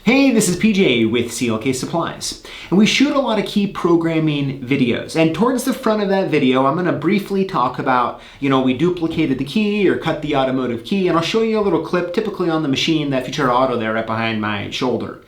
Hey, this is PJ with CLK Supplies, and we shoot a lot of key programming videos. And towards the front of that video, I'm going to briefly talk about, we duplicated the key or cut the automotive key, and I'll show you a little clip, typically on the machine, that Futura Auto there right behind my shoulder.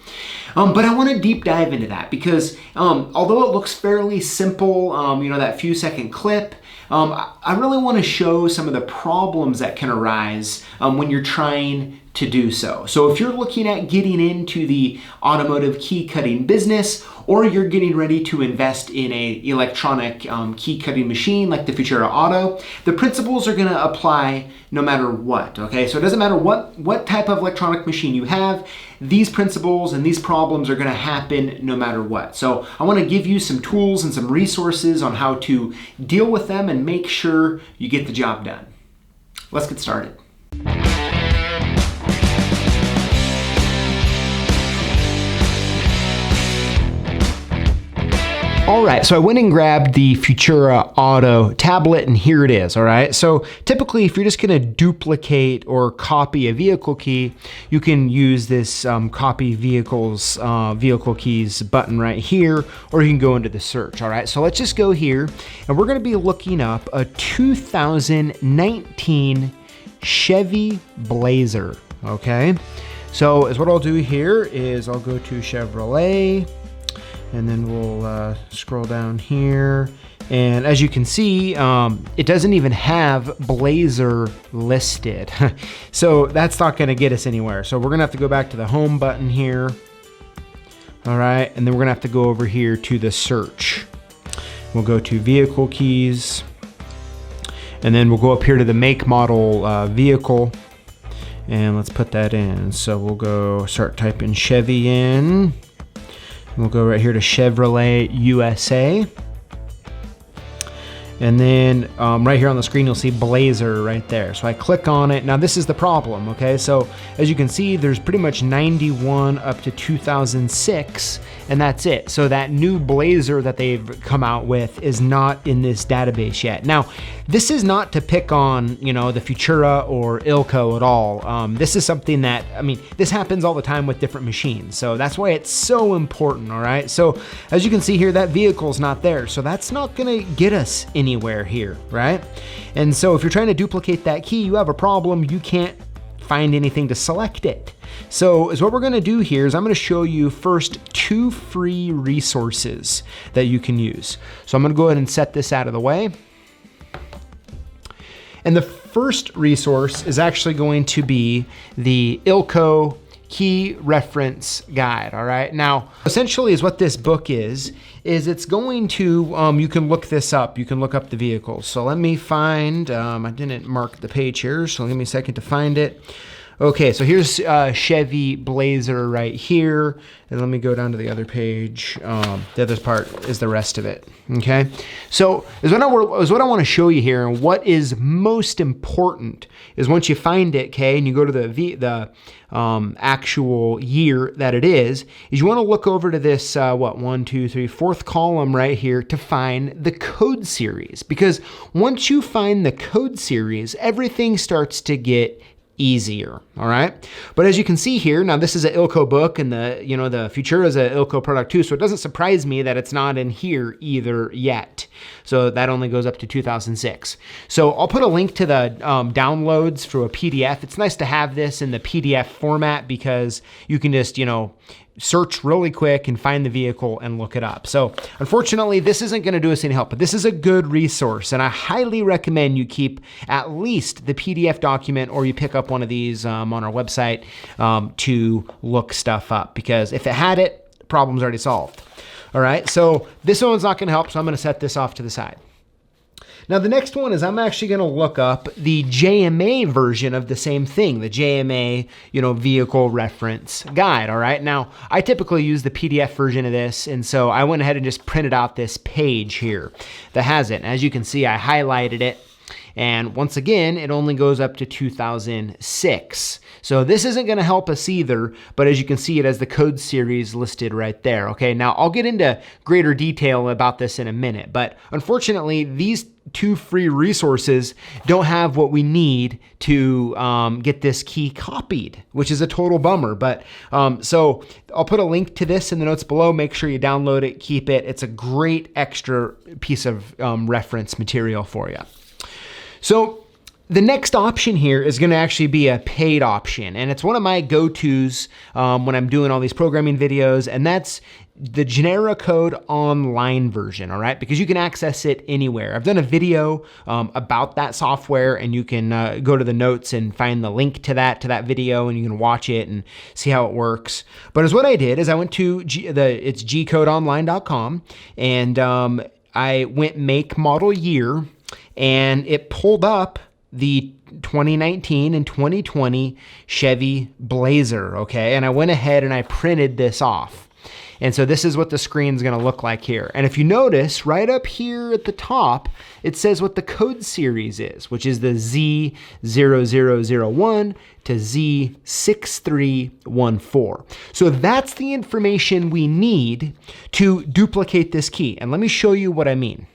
But I want to deep dive into that because although it looks fairly simple, that few second clip, I really want to show some of the problems that can arise when you're trying to do so. So if you're looking at getting into the automotive key cutting business, or you're getting ready to invest in a electronic key cutting machine like the Futura Auto, the principles are going to apply no matter what. Okay, so it doesn't matter what type of electronic machine you have, these principles and these problems are going to happen no matter what. So I want to give you some tools and some resources on how to deal with them and make sure you get the job done. Let's get started. All right, so I went and grabbed the Futura Auto tablet, and here it is, all right? So typically, if you're just gonna duplicate or copy a vehicle key, you can use this copy vehicle keys button right here, or you can go into the search, all right? So let's just go here, and we're gonna be looking up a 2019 Chevy Blazer, okay? So as what I'll do here is I'll go to Chevrolet, and then we'll scroll down here. And as you can see, it doesn't even have Blazer listed. So that's not gonna get us anywhere. So we're gonna have to go back to the home button here. All right, and then we're gonna have to go over here to the search. We'll go to vehicle keys, and then we'll go up here to the make, model, vehicle, and let's put that in. So we'll go start typing Chevy in. We'll go right here to Chevrolet USA. And then right here on the screen, you'll see Blazer right there. So I click on it. Now this is the problem, okay? So as you can see, there's pretty much 91 up to 2006, and that's it. So that new Blazer that they've come out with is not in this database yet. Now, this is not to pick on, the Futura or Ilco at all. This is something that, this happens all the time with different machines. So that's why it's so important, all right? So as you can see here, that vehicle's not there. So that's not gonna get us anywhere here, right? And so if you're trying to duplicate that key, you have a problem. You can't find anything to select it. So what we're gonna do here is I'm gonna show you first 2 free resources that you can use. So I'm gonna go ahead and set this out of the way. And the first resource is actually going to be the Ilco Key Reference Guide, all right? Now, essentially is what this book is it's going to, you can look this up. You can look up the vehicles. So let me find, I didn't mark the page here, so give me a second to find it. Okay, so here's Chevy Blazer right here. And let me go down to the other page. The other part is the rest of it, okay? So is what I want to show you here, and what is most important is once you find it, okay, and you go to the actual year that it is you want to look over to this, 4th column right here to find the code series. Because once you find the code series, everything starts to get easier, all right? But as you can see here, now this is an Ilco book, and the Futura is an Ilco product too, so it doesn't surprise me that it's not in here either yet. So that only goes up to 2006. So I'll put a link to the downloads for a PDF. It's nice to have this in the PDF format because you can just, search really quick and find the vehicle and look it up. So unfortunately, this isn't gonna do us any help, but this is a good resource, and I highly recommend you keep at least the PDF document, or you pick up one of these on our website to look stuff up, because if it had it, the problem's already solved. All right, so this one's not gonna help, so I'm gonna set this off to the side. Now the next one is I'm actually gonna look up the JMA version of the same thing, the JMA, vehicle reference guide, all right? Now, I typically use the PDF version of this, and so I went ahead and just printed out this page here that has it. And as you can see, I highlighted it, And once again, it only goes up to 2006. So this isn't going to help us either, but as you can see, it has the code series listed right there. Okay, now I'll get into greater detail about this in a minute, but unfortunately, these two free resources don't have what we need to get this key copied, which is a total bummer. But so I'll put a link to this in the notes below. Make sure you download it, keep it. It's a great extra piece of reference material for you. So the next option here is going to actually be a paid option, and it's one of my go-tos when I'm doing all these programming videos, and that's the GeneraCode online version, all right? Because you can access it anywhere. I've done a video about that software, and you can go to the notes and find the link to that video, and you can watch it and see how it works. But as what I did is I went to it's gcodeonline.com, and I went make, model, year, and it pulled up the 2019 and 2020 Chevy Blazer, okay? And I went ahead and I printed this off. And so this is what the screen's gonna look like here. And if you notice, right up here at the top, it says what the code series is, which is the Z0001 to Z6314. So that's the information we need to duplicate this key. And let me show you what I mean.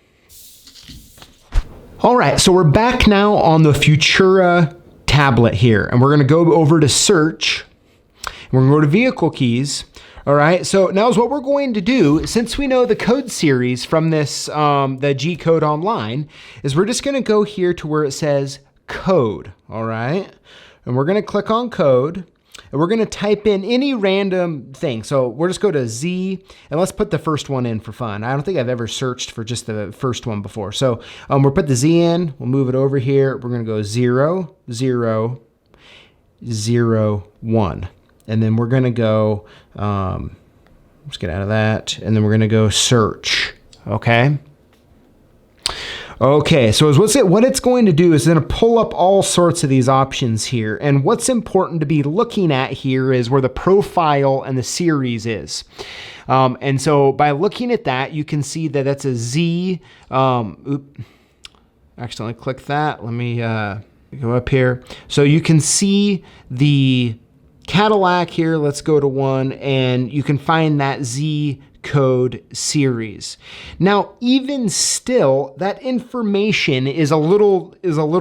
All right, so we're back now on the Futura tablet here, and we're gonna go over to search, and we're gonna go to vehicle keys. All right, so now is what we're going to do, since we know the code series from this, the G-Code Online, is we're just gonna go here to where it says code, all right? And we're gonna click on code, and we're gonna type in any random thing. So we'll just go to Z, and let's put the first one in for fun. I don't think I've ever searched for just the first one before. So we'll put the Z in, we'll move it over here. We're gonna go 0, 0, 0, 1. And then we're gonna go, let's get out of that. And then we're gonna go search, okay? Okay, so what it's going to do is it's gonna pull up all sorts of these options here. And what's important to be looking at here is where the profile and the series is. And so by looking at that, you can see that that's a Z, accidentally clicked that. Let me go up here. So you can see the Cadillac here, let's go to 1, and you can find that Z code series. Now, even still, that information is a little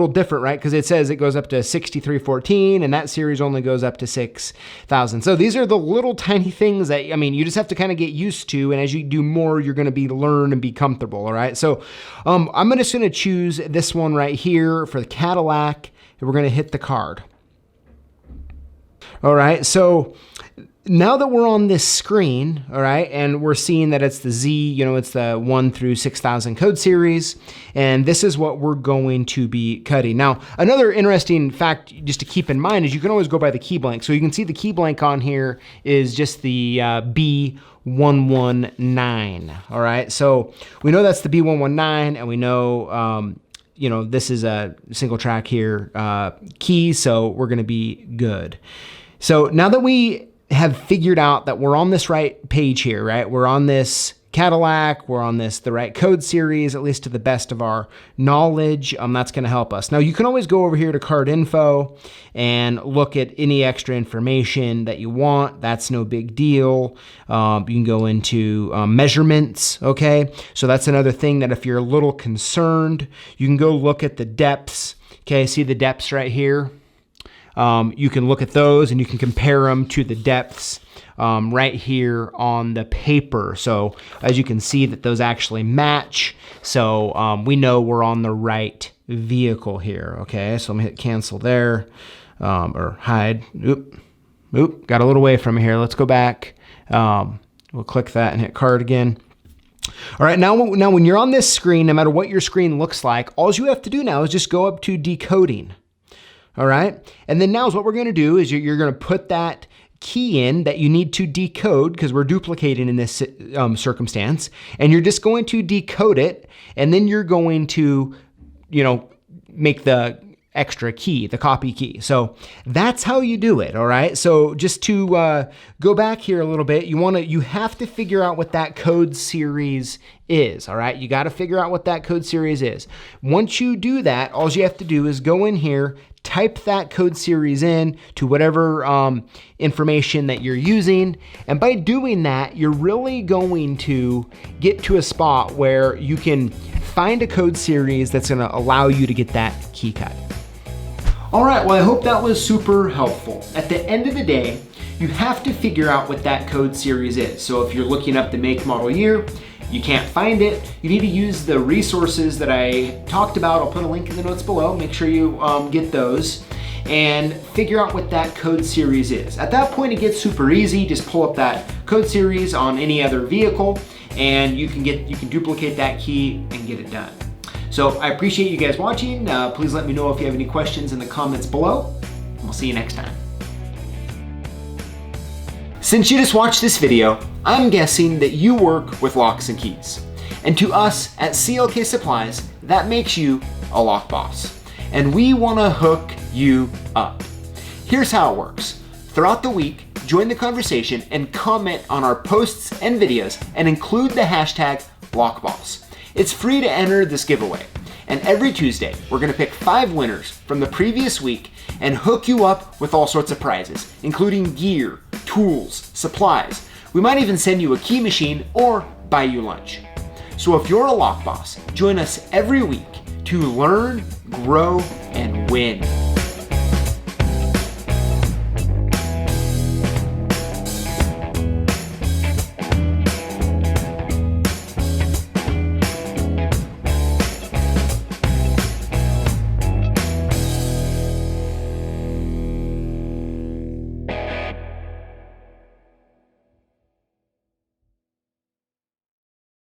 different, right? Because it says it goes up to 6314, and that series only goes up to 6000. So these are the little tiny things that, I mean, you just have to kind of get used to, and as you do more, you're going to learn and be comfortable, all right? So I'm just going to choose this one right here for the Cadillac, and we're going to hit the card. All right, so now that we're on this screen, all right, and we're seeing that it's the Z, you know, it's the 1 through 6000 code series, and this is what we're going to be cutting. Now, another interesting fact just to keep in mind is you can always go by the key blank. So you can see the key blank on here is just the B119, all right? So we know that's the B119, and we know, you know, this is a single track here key, so we're gonna be good. So now that we have figured out that we're on this right page here, right? We're on this Cadillac, we're on the right code series, at least to the best of our knowledge. That's gonna help us. Now you can always go over here to card info and look at any extra information that you want. That's no big deal. You can go into measurements, okay? So that's another thing that if you're a little concerned, you can go look at the depths. Okay, see the depths right here? You can look at those and you can compare them to the depths right here on the paper. So as you can see that those actually match. So we know we're on the right vehicle here. Okay, so I'm gonna hit cancel there or hide. Oop, got a little away from here. Let's go back. We'll click that and hit card again. All right, now when you're on this screen, no matter what your screen looks like, all you have to do now is just go up to decoding. All right, and then now is what we're gonna do is you're gonna put that key in that you need to decode because we're duplicating in this circumstance, and you're just going to decode it, and then you're going to, you know, make the extra key, the copy key. So that's how you do it, all right? So just to go back here a little bit, you have to figure out what that code series is, all right? You got to figure out what that code series is. Once you do that, all you have to do is go in here, type that code series in to whatever information that you're using. And by doing that, you're really going to get to a spot where you can find a code series that's gonna allow you to get that key cut. All right, well, I hope that was super helpful. At the end of the day, you have to figure out what that code series is. So if you're looking up the make, model, year, you can't find it, you need to use the resources that I talked about. I'll put a link in the notes below. Make sure you get those and figure out what that code series is. At that point, it gets super easy. Just pull up that code series on any other vehicle and you can duplicate that key and get it done. So I appreciate you guys watching. Please let me know if you have any questions in the comments below. We'll see you next time. Since you just watched this video, I'm guessing that you work with locks and keys. And to us at CLK Supplies, that makes you a lock boss. And we wanna hook you up. Here's how it works. Throughout the week, join the conversation and comment on our posts and videos and include the hashtag LockBoss. It's free to enter this giveaway. And every Tuesday, we're gonna pick 5 winners from the previous week and hook you up with all sorts of prizes, including gear, tools, supplies. We might even send you a key machine or buy you lunch. So if you're a lock boss, join us every week to learn, grow, and win.